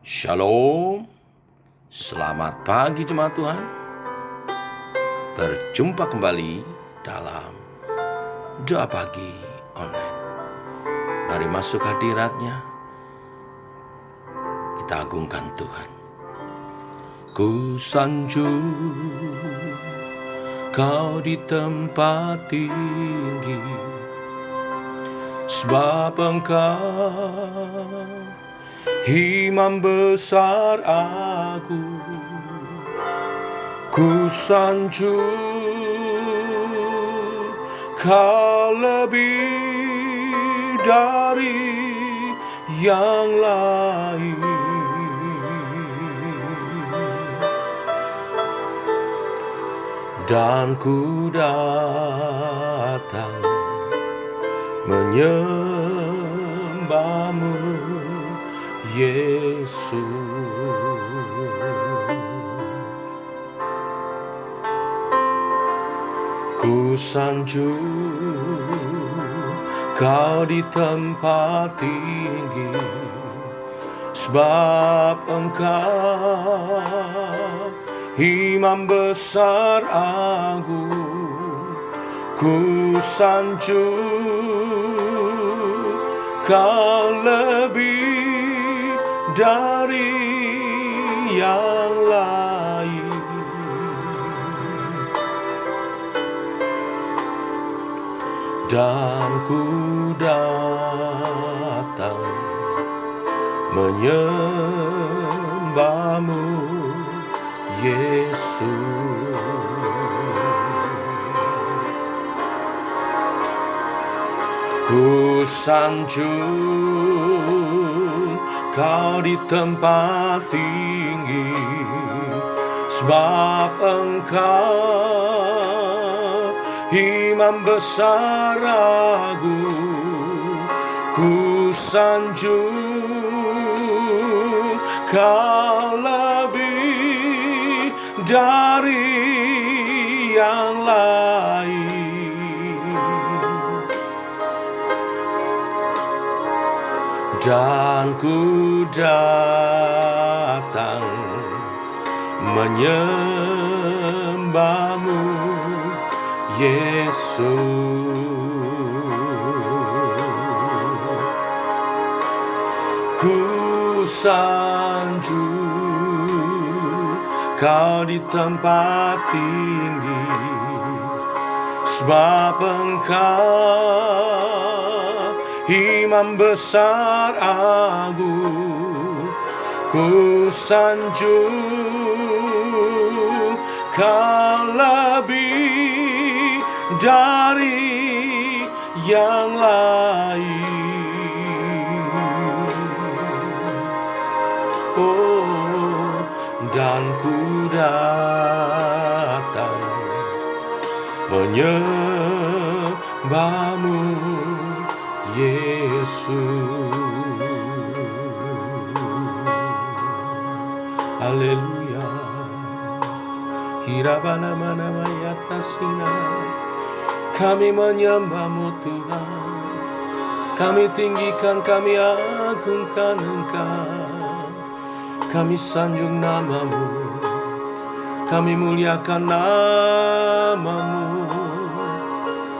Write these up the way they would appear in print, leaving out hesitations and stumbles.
Shalom, selamat pagi jemaat Tuhan. Berjumpa kembali dalam doa pagi online. Mari masuk hadiratnya, kita agungkan Tuhan. Ku sanjung Kau di tempat tinggi, sebab Engkau Imam besar aku. Ku sanjung Kau lebih dari yang lain. Dan ku datang menyembah-Mu, Yesus. Ku sanjung Kau di tempat tinggi, sebab Engkau Imam besar agung. Ku sanjung Kau lebih dari yang lain. Dan ku datang menyembah-Mu, Yesus. Ku sanjung Kau di tempat tinggi, sebab Engkau Imam besar agung. Ku sanjung Kau lebih dari yang lain. Dan ku datang menyembah-Mu, Yesus. Ku sanjung Kau di tempat tinggi, sebab Engkau Imam besar agung. Ku sanjung Kau lebih dari yang lain. Oh, dan ku datang menyembah-Mu, Yesus. Haleluya. Hirabana-mana yatasina. Kami menyembah-Mu Tuhan, kami tinggikan, kami agungkan Engkau. Kami sanjung nama-Mu, kami muliakan nama-Mu.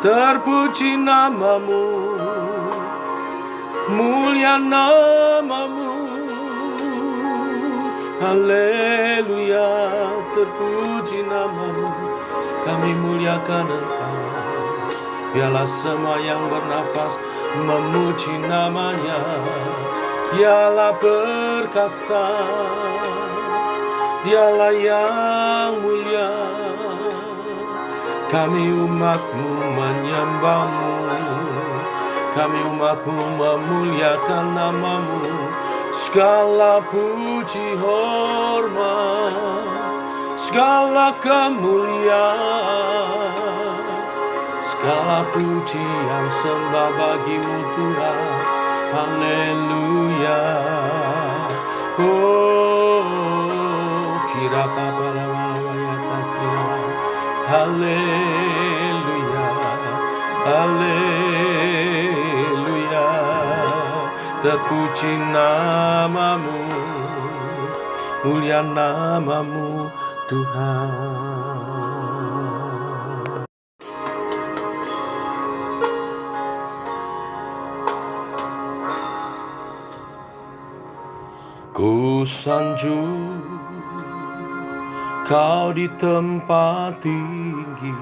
Terpuji nama-Mu, mulia nama-Mu. Haleluya, terpuji nama-Mu, kami muliakan Engkau. Biarlah semua yang bernafas memuji namanya. Dialah perkasa, Dialah yang mulia. Kami umat-Mu menyembah-Mu, kami umat-Mu memuliakan nama-Mu. Segala puji hormat, segala kemuliaan, segala pujian sembah bagi-Mu Tuhan. Haleluya. Oh, kira haleluya, haleluya. terpuji namamu, mulia namamu Tuhan. Ku sanjung Kau di tempat tinggi,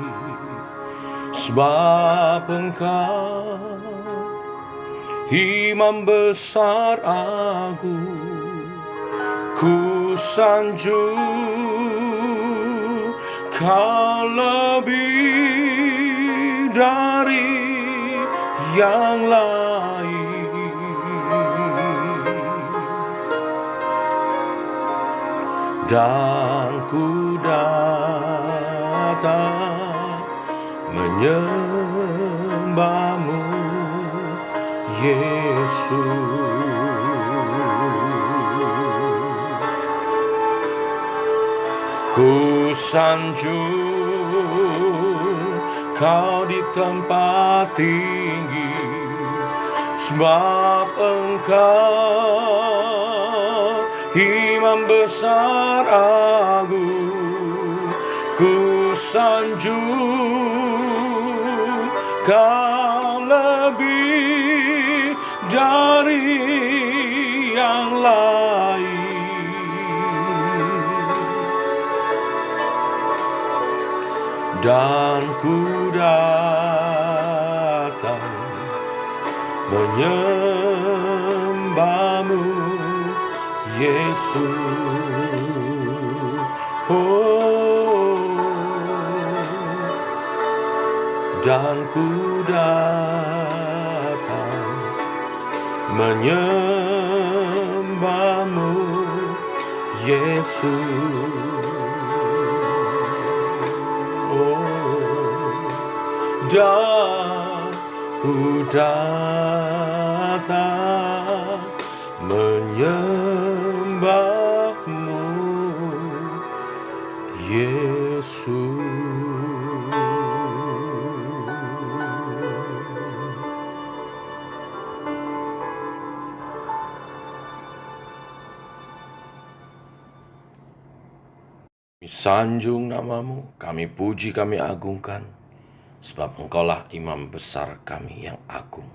sebab Engkau Imam besar agung. Ku sanjung Kau lebih dari yang lain. Dan ku datang menyembahmu, Yesus. Ku sanjung Kau di tempat tinggi, sebab Engkau Imam besar agung. Ku sanjung Kau lebih dari yang lain. Dan ku datang menyembahmu, Yesus. Dan ku datang menyembahmu, Yesus. Dan ku datang menyembahmu, Yesus. Kami sanjung namamu, kami puji, kami agungkan, sebab Engkaulah imam besar kami yang agung.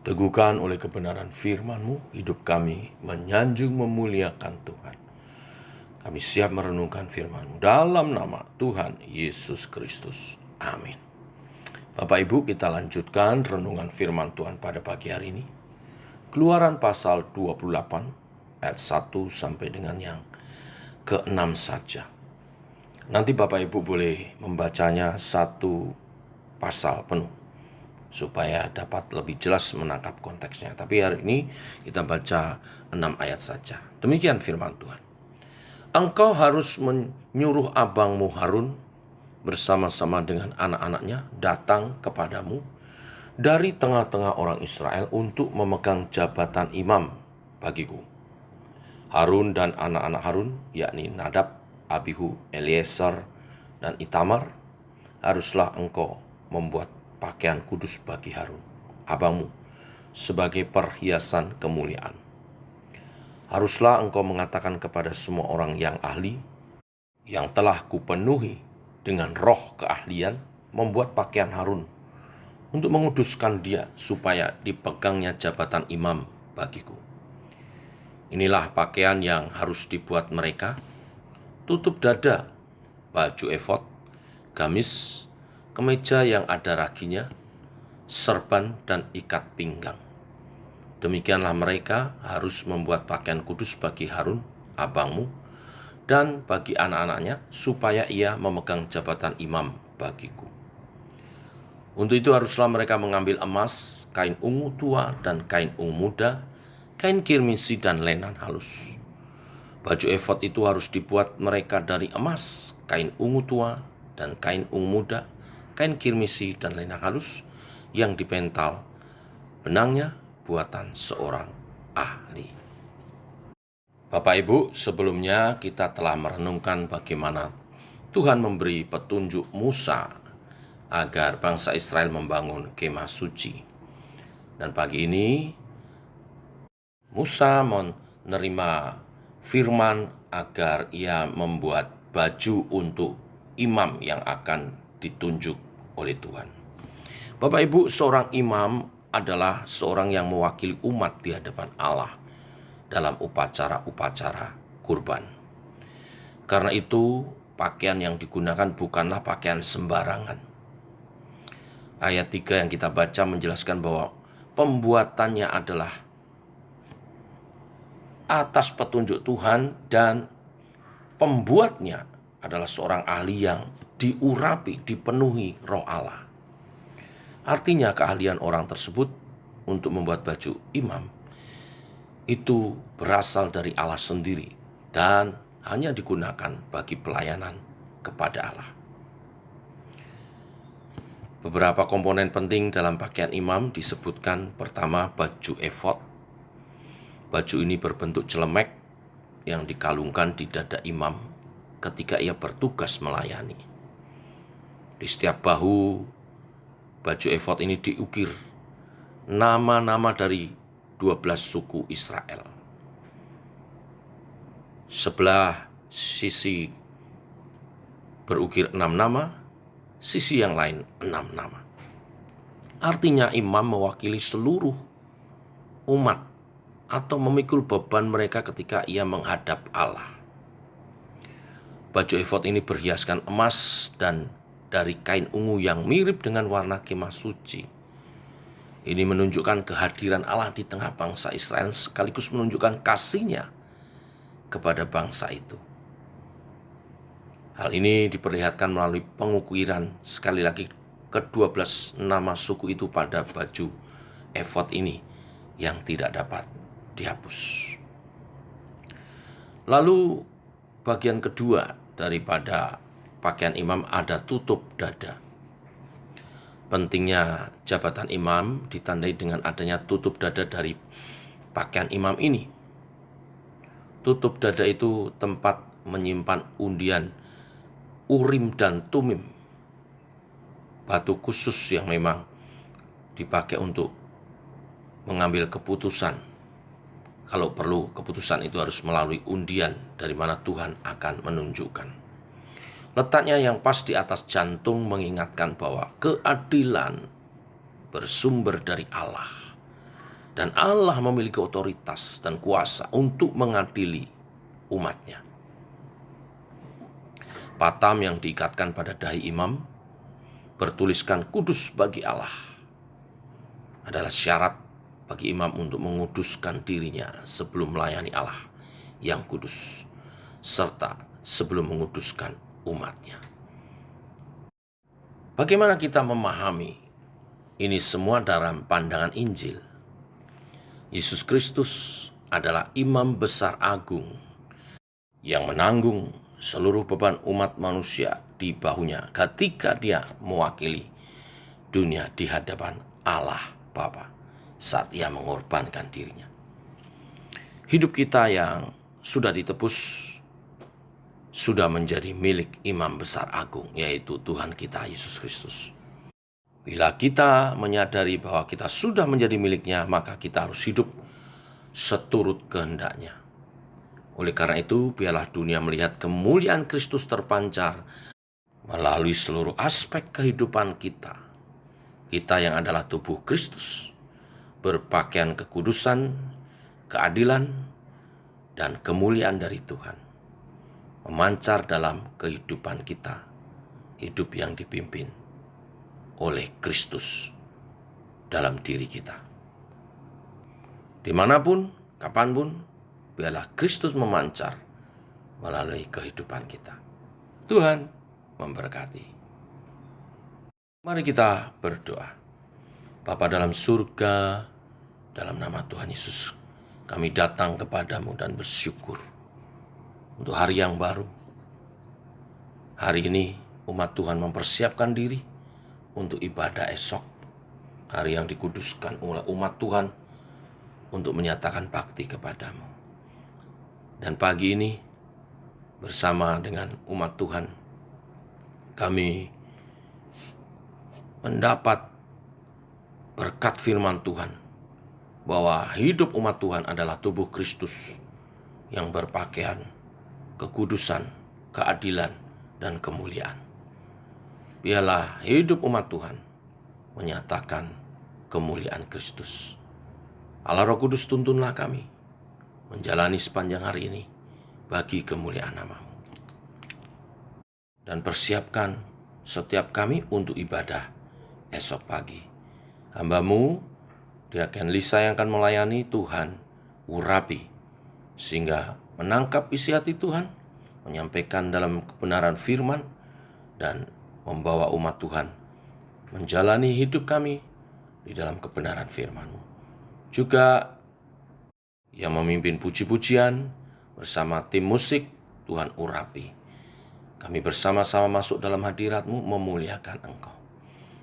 Teguhkan oleh kebenaran firman-Mu, hidup kami menyanjung memuliakan Tuhan. Kami siap merenungkan firman-Mu dalam nama Tuhan Yesus Kristus. Amin. Bapak Ibu, kita lanjutkan renungan firman Tuhan pada pagi hari ini. Keluaran pasal 28 ayat 1 sampai dengan yang ke-6 saja. Nanti Bapak Ibu boleh membacanya satu pasal penuh supaya dapat lebih jelas menangkap konteksnya. Tapi hari ini kita baca 6 ayat saja. Demikian firman Tuhan. Engkau harus menyuruh abangmu Harun bersama-sama dengan anak-anaknya datang kepadamu dari tengah-tengah orang Israel untuk memegang jabatan imam bagiku. Harun dan anak-anak Harun, yakni Nadab, Abihu, Eliezer, dan Itamar, haruslah engkau membuat pakaian kudus bagi Harun, abangmu, sebagai perhiasan kemuliaan. Haruslah engkau mengatakan kepada semua orang yang ahli, yang telah kupenuhi dengan roh keahlian, membuat pakaian Harun, untuk menguduskan dia, supaya dipegangnya jabatan imam bagiku. Inilah pakaian yang harus dibuat mereka: tutup dada, baju efod, gamis, kemeja yang ada raginya, serban, dan ikat pinggang. Demikianlah mereka harus membuat pakaian kudus bagi Harun, abangmu, dan bagi anak-anaknya, supaya ia memegang jabatan imam bagiku. Untuk itu haruslah mereka mengambil emas, kain ungu tua dan kain ungu muda, kain kirmisi dan lenan halus. Baju efod itu harus dibuat mereka dari emas, kain ungu tua dan kain ungu muda, kain kirmisi dan lenan halus yang dipental, benangnya buatan seorang ahli. Bapak Ibu, sebelumnya kita telah merenungkan bagaimana Tuhan memberi petunjuk Musa agar bangsa Israel membangun kemah suci. Dan pagi ini Musa menerima firman agar ia membuat baju untuk imam yang akan ditunjuk oleh Tuhan. Bapak Ibu, seorang imam adalah seorang yang mewakili umat di hadapan Allah dalam upacara-upacara kurban. Karena itu, pakaian yang digunakan bukanlah pakaian sembarangan. Ayat 3 yang kita baca menjelaskan bahwa pembuatannya adalah atas petunjuk Tuhan dan pembuatnya adalah seorang ahli yang diurapi, dipenuhi Roh Allah. Artinya keahlian orang tersebut untuk membuat baju imam itu berasal dari Allah sendiri dan hanya digunakan bagi pelayanan kepada Allah. Beberapa komponen penting dalam pakaian imam disebutkan. Pertama, baju efod. Baju ini berbentuk celemek yang dikalungkan di dada imam ketika ia bertugas melayani. Di setiap bahu baju efod ini diukir nama-nama dari 12 suku Israel. Sebelah sisi berukir 6 nama, sisi yang lain 6 nama. Artinya imam mewakili seluruh umat atau memikul beban mereka ketika ia menghadap Allah. Baju efod ini berhiaskan emas dan dari kain ungu yang mirip dengan warna kemah suci. Ini menunjukkan kehadiran Allah di tengah bangsa Israel sekaligus menunjukkan kasih-Nya kepada bangsa itu. Hal ini diperlihatkan melalui pengukiran sekali lagi ke-12 nama suku itu pada baju efod ini yang tidak dapat dihapus. Lalu bagian kedua daripada pakaian imam ada tutup dada. Pentingnya jabatan imam ditandai dengan adanya tutup dada dari pakaian imam ini. Tutup dada itu tempat menyimpan undian Urim dan Tumim, batu khusus yang memang dipakai untuk mengambil keputusan. Kalau perlu, keputusan itu harus melalui undian dari mana Tuhan akan menunjukkan. Letaknya yang pas di atas jantung mengingatkan bahwa keadilan bersumber dari Allah. Dan Allah memiliki otoritas dan kuasa untuk mengadili umatnya. Patam yang diikatkan pada dahi imam bertuliskan kudus bagi Allah adalah syarat bagi imam untuk menguduskan dirinya sebelum melayani Allah yang kudus, serta sebelum menguduskan umatnya. Bagaimana kita memahami ini semua dalam pandangan Injil? Yesus Kristus adalah imam besar agung yang menanggung seluruh beban umat manusia di bahunya ketika dia mewakili dunia di hadapan Allah Bapa saat ia mengorbankan dirinya. Hidup kita yang sudah ditebus sudah menjadi milik imam besar agung, yaitu Tuhan kita Yesus Kristus. Bila kita menyadari bahwa kita sudah menjadi miliknya, maka kita harus hidup seturut kehendaknya. Oleh karena itu, biarlah dunia melihat kemuliaan Kristus terpancar melalui seluruh aspek kehidupan kita. Kita yang adalah tubuh Kristus, berpakaian kekudusan, keadilan, dan kemuliaan dari Tuhan, memancar dalam kehidupan kita, hidup yang dipimpin oleh Kristus dalam diri kita. Dimanapun, kapanpun, biarlah Kristus memancar melalui kehidupan kita. Tuhan memberkati. Mari kita berdoa. Bapa dalam surga, dalam nama Tuhan Yesus, kami datang kepadamu dan bersyukur untuk hari yang baru. Hari ini umat Tuhan mempersiapkan diri untuk ibadah esok, hari yang dikuduskan oleh umat Tuhan untuk menyatakan bakti kepadamu. Dan pagi ini bersama dengan umat Tuhan, kami mendapat berkat firman Tuhan bahwa hidup umat Tuhan adalah tubuh Kristus yang berpakaian kekudusan, keadilan, dan kemuliaan. Biarlah hidup umat Tuhan menyatakan kemuliaan Kristus. Allah Roh Kudus, tuntunlah kami menjalani sepanjang hari ini bagi kemuliaan nama-Mu. Dan persiapkan setiap kami untuk ibadah esok pagi. Hamba-Mu, Diaken Lisa yang akan melayani, Tuhan urapi, sehingga menangkap isi hati Tuhan, menyampaikan dalam kebenaran firman, dan membawa umat Tuhan menjalani hidup kami di dalam kebenaran firman-Mu. Juga yang memimpin puji-pujian bersama tim musik, Tuhan urapi. Kami bersama-sama masuk dalam hadirat-Mu memuliakan Engkau.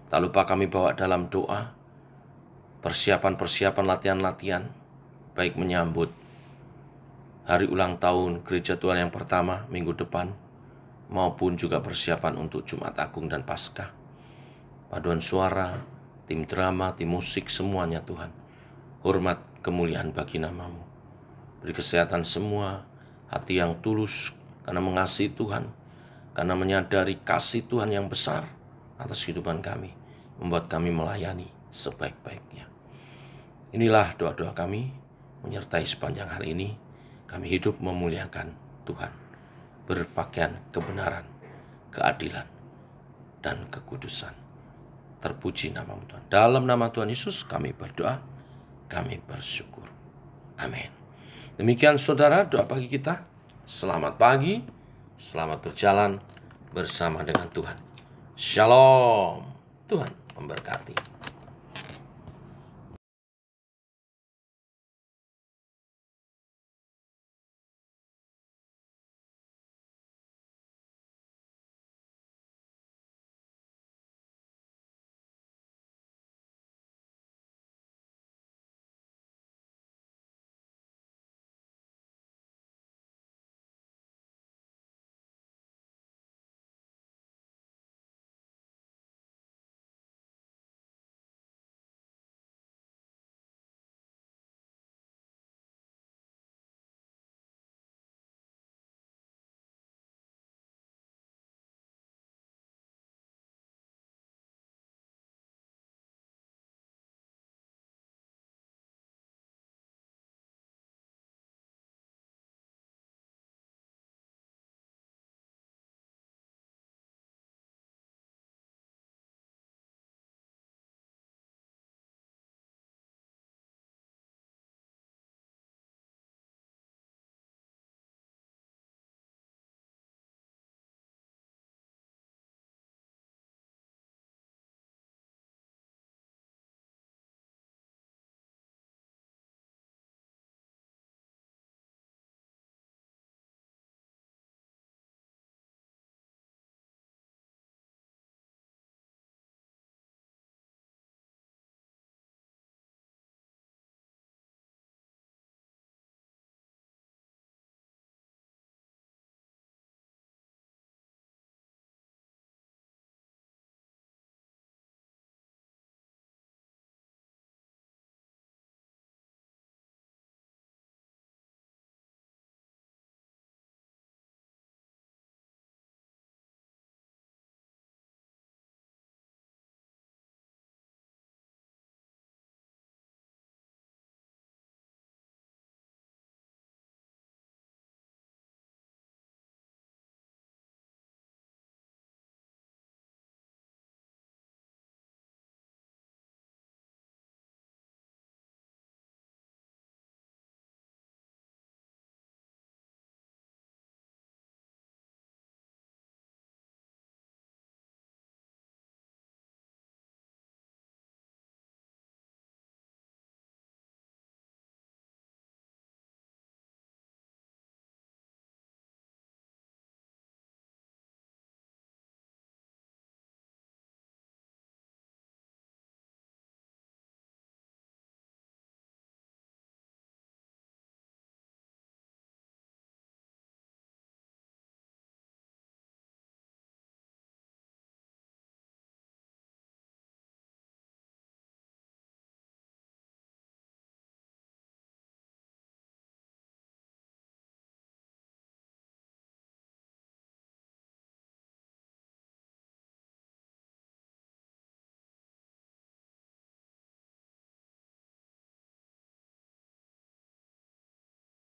Tak lupa kami bawa dalam doa persiapan-persiapan latihan-latihan, baik menyambut hari ulang tahun Gereja Tuhan yang pertama minggu depan, maupun juga persiapan untuk Jumat Agung dan Paskah. Paduan suara, tim drama, tim musik, semuanya Tuhan. Hormat kemuliaan bagi nama-Mu. Beri kesehatan semua, hati yang tulus karena mengasihi Tuhan, karena menyadari kasih Tuhan yang besar atas kehidupan kami, membuat kami melayani sebaik-baiknya. Inilah doa-doa kami, menyertai sepanjang hari ini, kami hidup memuliakan Tuhan, berpakaian kebenaran, keadilan, dan kekudusan. Terpuji nama-Mu Tuhan. Dalam nama Tuhan Yesus kami berdoa, kami bersyukur. Amin. Demikian saudara doa pagi kita. Selamat pagi, selamat berjalan bersama dengan Tuhan. Shalom. Tuhan memberkati.